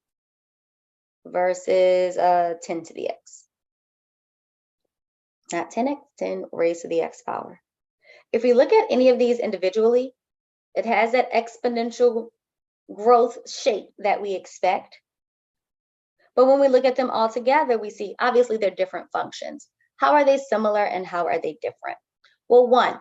versus 10 to the x. Not 10x, 10 raised to the x power. If we look at any of these individually, it has that exponential growth shape that we expect. But when we look at them all together, we see obviously they're different functions. How are they similar and how are they different? Well, 1,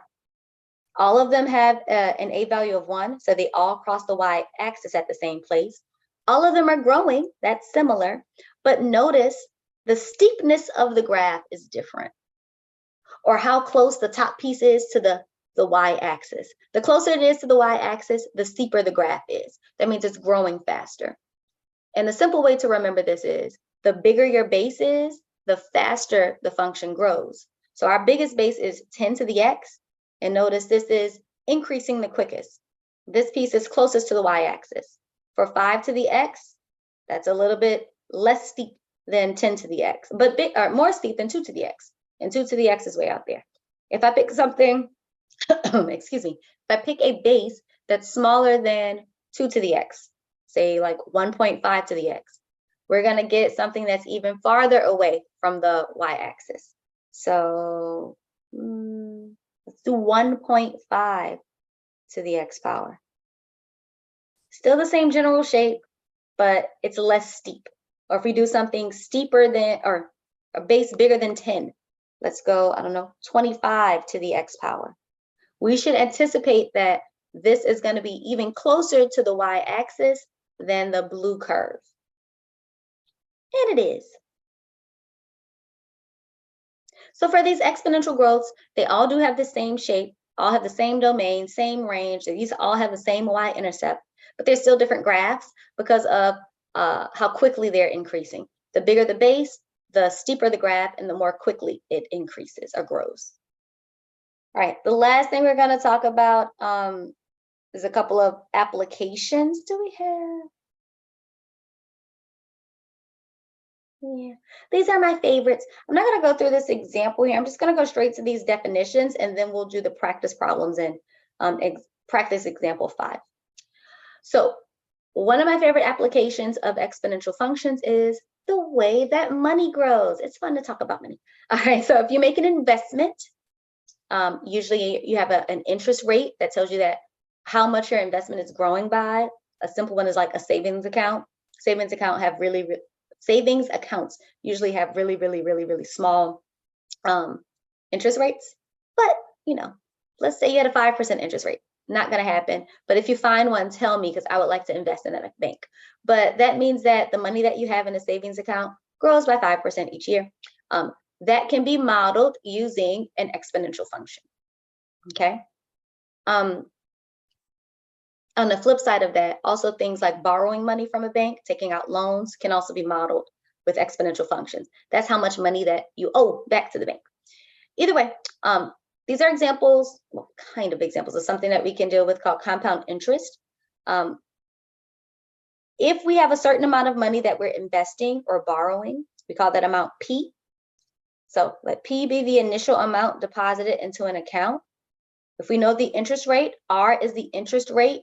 all of them have an a value of 1, so they all cross the y-axis at the same place. All of them are growing, that's similar, but notice the steepness of the graph is different, or how close the top piece is to the y-axis. The closer it is to the y-axis, the steeper the graph is. That means it's growing faster. And the simple way to remember this is, the bigger your base is, the faster the function grows. So our biggest base is 10 to the x, and notice this is increasing the quickest. This piece is closest to the y-axis. For 5 to the x, that's a little bit less steep than 10 to the x, but more steep than 2 to the x. And 2 to the x is way out there. If I pick something, excuse me, if I pick a base that's smaller than 2 to the x, say like 1.5 to the x, we're going to get something that's even farther away from the y-axis. So let's do 1.5 to the x power. Still the same general shape, but it's less steep. Or if we do something steeper than, or a base bigger than 10, let's go, I don't know, 25 to the x power. We should anticipate that this is going to be even closer to the y-axis than the blue curve. And it is. So for these exponential growths, they all do have the same shape, all have the same domain, same range. These all have the same y-intercept, but they're still different graphs because of how quickly they're increasing. The bigger the base, the steeper the graph, and the more quickly it increases or grows. All right, the last thing we're going to talk about is a couple of applications. Do we have? Yeah, these are my favorites. I'm not going to go through this example here. I'm just going to go straight to these definitions, and then we'll do the practice problems in practice example 5. So one of my favorite applications of exponential functions is the way that money grows. It's fun to talk about money. All right, so if you make an investment, usually you have an interest rate that tells you that how much your investment is growing by. A simple one is like a savings account. Savings accounts usually have really small interest rates. But let's say you had a 5% interest rate. Not going to happen. But if you find one, tell me, because I would like to invest in a bank. But that means that the money that you have in a savings account grows by 5% each year. That can be modeled using an exponential function. Okay. On the flip side of that, also things like borrowing money from a bank, taking out loans, can also be modeled with exponential functions. That's how much money that you owe back to the bank. Either way, these are examples, well, kind of examples of something that we can deal with called compound interest. If we have a certain amount of money that we're investing or borrowing, we call that amount P. So let P be the initial amount deposited into an account. If we know the interest rate, R is the interest rate,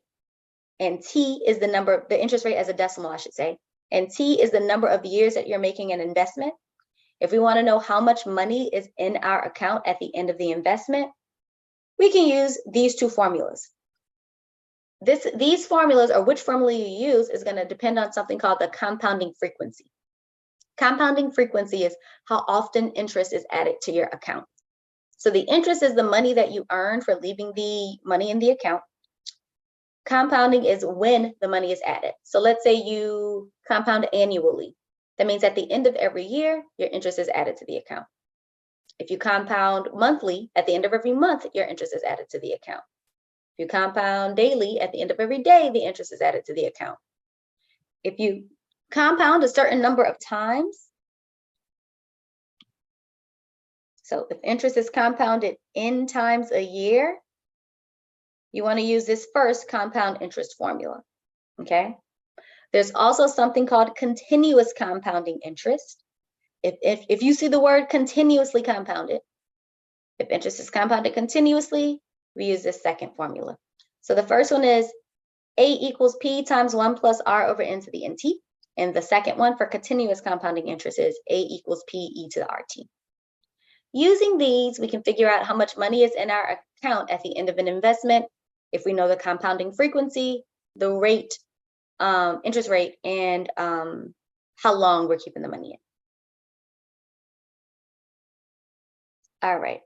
and T is the interest rate as a decimal, I should say, and T is the number of years that you're making an investment. If we want to know how much money is in our account at the end of the investment, we can use these two formulas. These formulas, or which formula you use, is going to depend on something called the compounding frequency. Compounding frequency is how often interest is added to your account. So the interest is the money that you earn for leaving the money in the account. Compounding is when the money is added. So let's say you compound annually. That means at the end of every year, your interest is added to the account. If you compound monthly, at the end of every month, your interest is added to the account. If you compound daily, at the end of every day, the interest is added to the account. If you compound a certain number of times, so if interest is compounded n times a year, you want to use this first compound interest formula, okay? There's also something called continuous compounding interest. If you see the word continuously compounded, if interest is compounded continuously, we use this second formula. So the first one is A equals P times 1 plus R over N to the NT. And the second one for continuous compounding interest is A equals P E to the RT. Using these, we can figure out how much money is in our account at the end of an investment if we know the compounding frequency, the rate, interest rate, and how long we're keeping the money in. All right.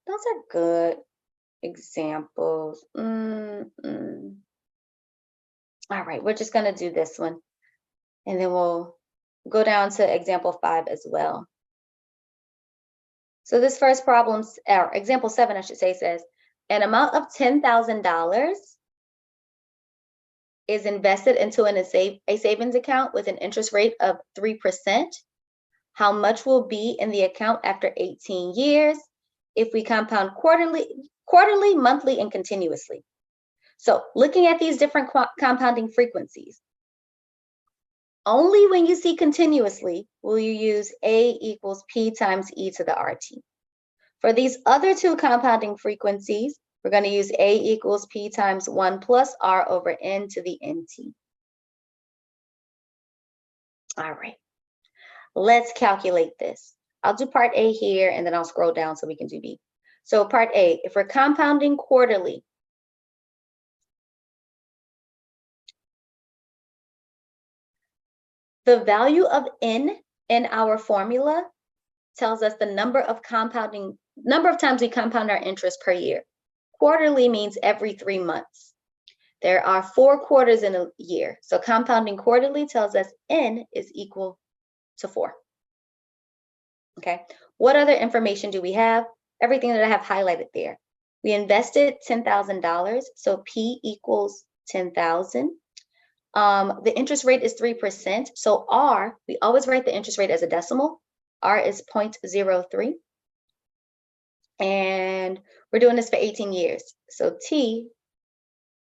Those are good examples. All right, we're just going to do this one, and then we'll go down to example 5 as well. So this first problem, or example 7, I should say, says an amount of $10,000 is invested into a savings account with an interest rate of 3%. How much will be in the account after 18 years if we compound quarterly, monthly, and continuously? So looking at these different compounding frequencies, only when you see continuously will you use A equals P times E to the RT. For these other two compounding frequencies, we're going to use A equals P times 1 plus R over N to the NT. All right, let's calculate this. I'll do part A here, and then I'll scroll down so we can do B. So part A, if we're compounding quarterly, the value of N in our formula tells us the number of times we compound our interest per year. Quarterly means every 3 months. There are 4 quarters in a year. So compounding quarterly tells us N is equal to 4. Okay, what other information do we have? Everything that I have highlighted there. We invested $10,000, so P equals 10,000. The interest rate is 3%, so R, we always write the interest rate as a decimal. R is 0.03. And we're doing this for 18 years. So T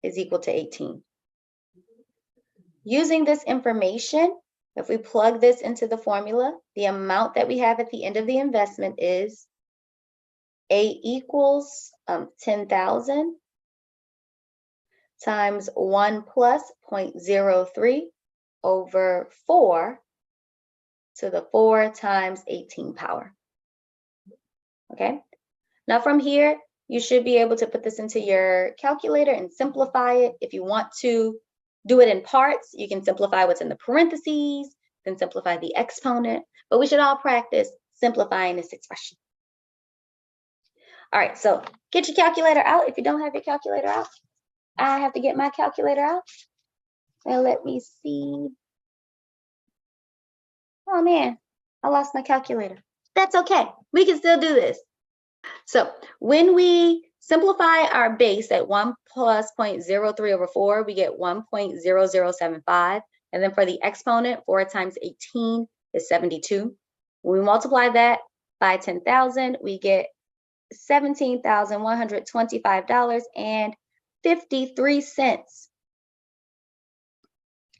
is equal to 18. Using this information, If we plug this into the formula, the amount that we have at the end of the investment is A equals 10,000 times 1 plus 0.03 over 4 to the 4 times 18 power. Okay, now from here, you should be able to put this into your calculator and simplify it. If you want to do it in parts, you can simplify what's in the parentheses, then simplify the exponent, but we should all practice simplifying this expression. All right, so get your calculator out. If you don't have your calculator out, I have to get my calculator out. And let me see. Oh man, I lost my calculator. That's okay, we can still do this. So when we simplify our base at 1 plus 0.03 over 4, we get 1.0075. And then for the exponent, 4 times 18 is 72. When we multiply that by 10,000, we get $17,125.53.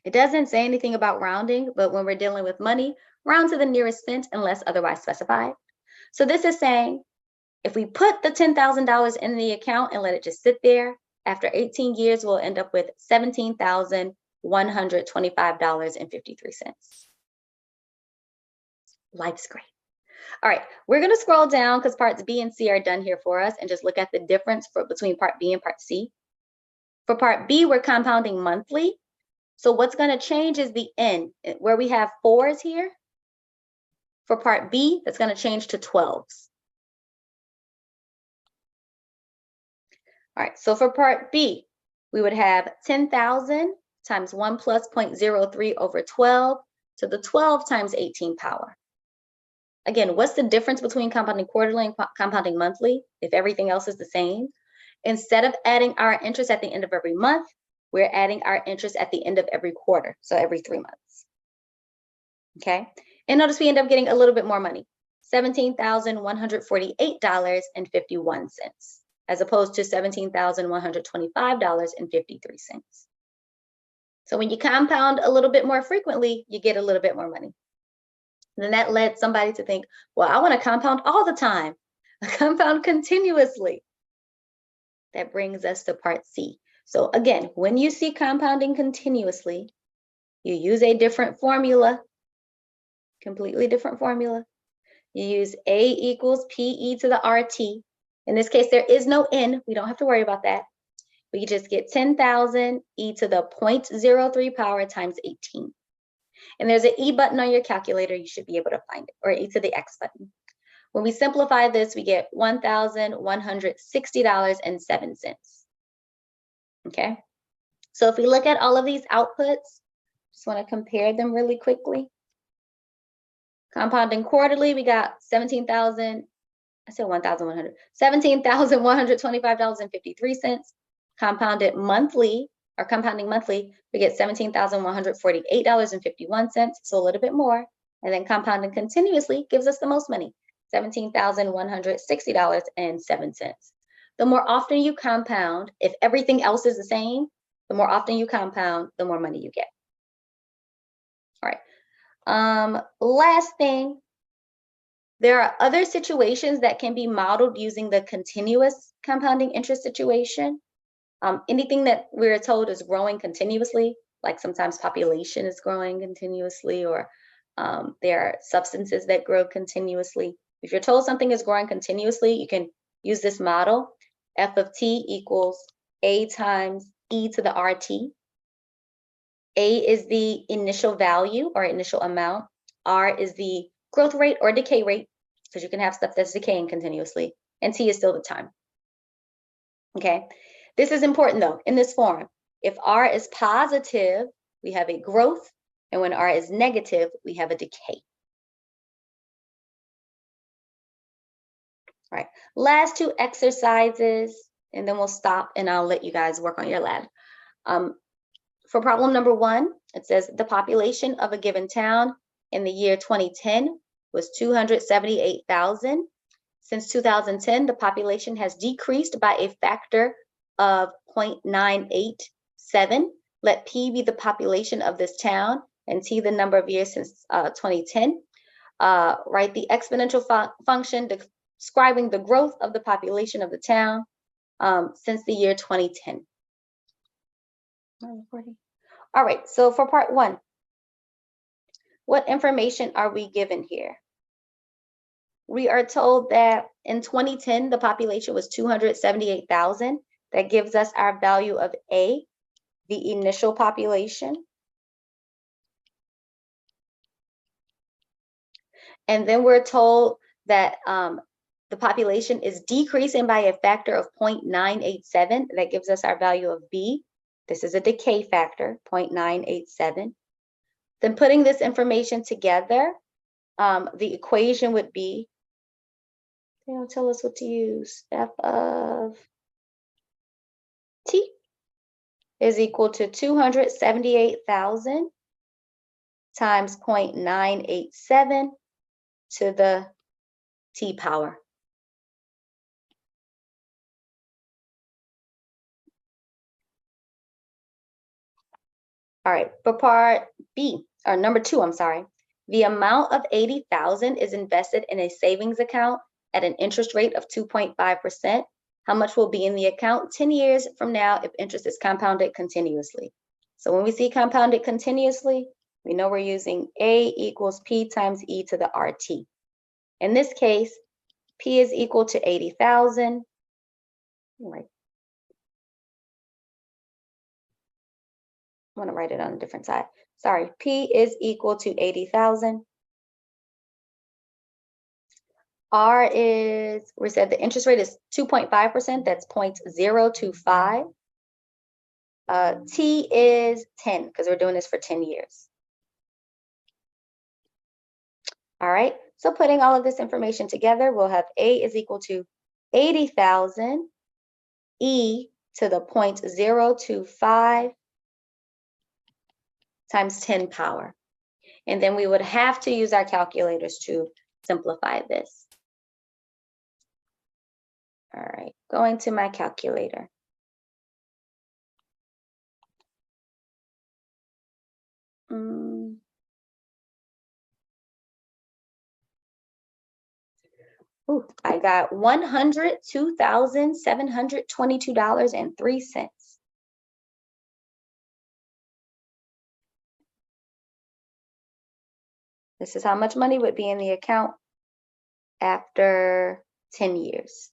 It doesn't say anything about rounding, but when we're dealing with money, round to the nearest cent unless otherwise specified. So this is saying, if we put the $10,000 in the account and let it just sit there, after 18 years, we'll end up with $17,125.53. Life's great. All right, we're going to scroll down because parts B and C are done here for us and just look at the difference between part B and part C. For part B, we're compounding monthly. So what's going to change is the N, where we have 4s here. For part B, that's going to change to 12s. All right, so for part B, we would have 10,000 times 1 plus 0.03 over 12 to the 12 times 18 power. Again, what's the difference between compounding quarterly and compounding monthly if everything else is the same? Instead of adding our interest at the end of every month, we're adding our interest at the end of every quarter, so every 3 months. Okay, and notice we end up getting a little bit more money, $17,148.51, as opposed to $17,125.53. So when you compound a little bit more frequently, you get a little bit more money. And then that led somebody to think, well, I want to compound all the time, compound continuously. That brings us to part C. So again, when you see compounding continuously, you use a different formula, completely different formula. You use A equals PE to the RT. In this case, there is no N. We don't have to worry about that. We just get 10,000 e to the 0.03 power times 18. And there's an E button on your calculator. You should be able to find it, or E to the X button. When we simplify this, we get $1,160.07. Okay, so if we look at all of these outputs, just want to compare them really quickly. Compounding quarterly, we got $17,125.53. Compounded monthly, or compounding monthly, we get $17,148.51, so a little bit more. And then compounding continuously gives us the most money, $17,160.07. The more often you compound, if everything else is the same, the more often you compound, the more money you get. All right. Last thing, there are other situations that can be modeled using the continuous compounding interest situation. Anything that we're told is growing continuously, like sometimes population is growing continuously, or there are substances that grow continuously. If you're told something is growing continuously, you can use this model. F of t equals A times e to the RT. A is the initial value or initial amount. R is the growth rate or decay rate, because you can have stuff that's decaying continuously, and T is still the time. Okay, this is important though, in this form. If R is positive, we have a growth, and when R is negative, we have a decay. All right, last two exercises, and then we'll stop and I'll let you guys work on your lab. For problem number 1, it says the population of a given town in the year 2010 was 278,000. Since 2010, the population has decreased by a factor of 0.987. Let P be the population of this town and t the number of years since 2010. Write the exponential function describing the growth of the population of the town since the year 2010. All right, so for part one, what information are we given here? We are told that in 2010, the population was 278,000. That gives us our value of A, the initial population. And then we're told that the population is decreasing by a factor of 0.987. That gives us our value of B. This is a decay factor, 0.987. Then putting this information together, the equation would be, they don't tell us what to use, f of t is equal to 278,000 times 0.987 to the t power. All right, for part B, or number 2, I'm sorry, the amount of 80,000 is invested in a savings account at an interest rate of 2.5%. How much will be in the account 10 years from now if interest is compounded continuously? So when we see compounded continuously, we know we're using A equals P times E to the RT. In this case, P is equal to 80,000. Right. I want to write it on a different side. Sorry, P is equal to 80,000. R is, we said the interest rate is 2.5%, that's 0.025. T is 10, because we're doing this for 10 years. All right, so putting all of this information together, we'll have A is equal to 80,000 E to the 0.025 times 10 power. And then we would have to use our calculators to simplify this. All right, going to my calculator. Ooh, I got $102,722.03. This is how much money would be in the account after 10 years.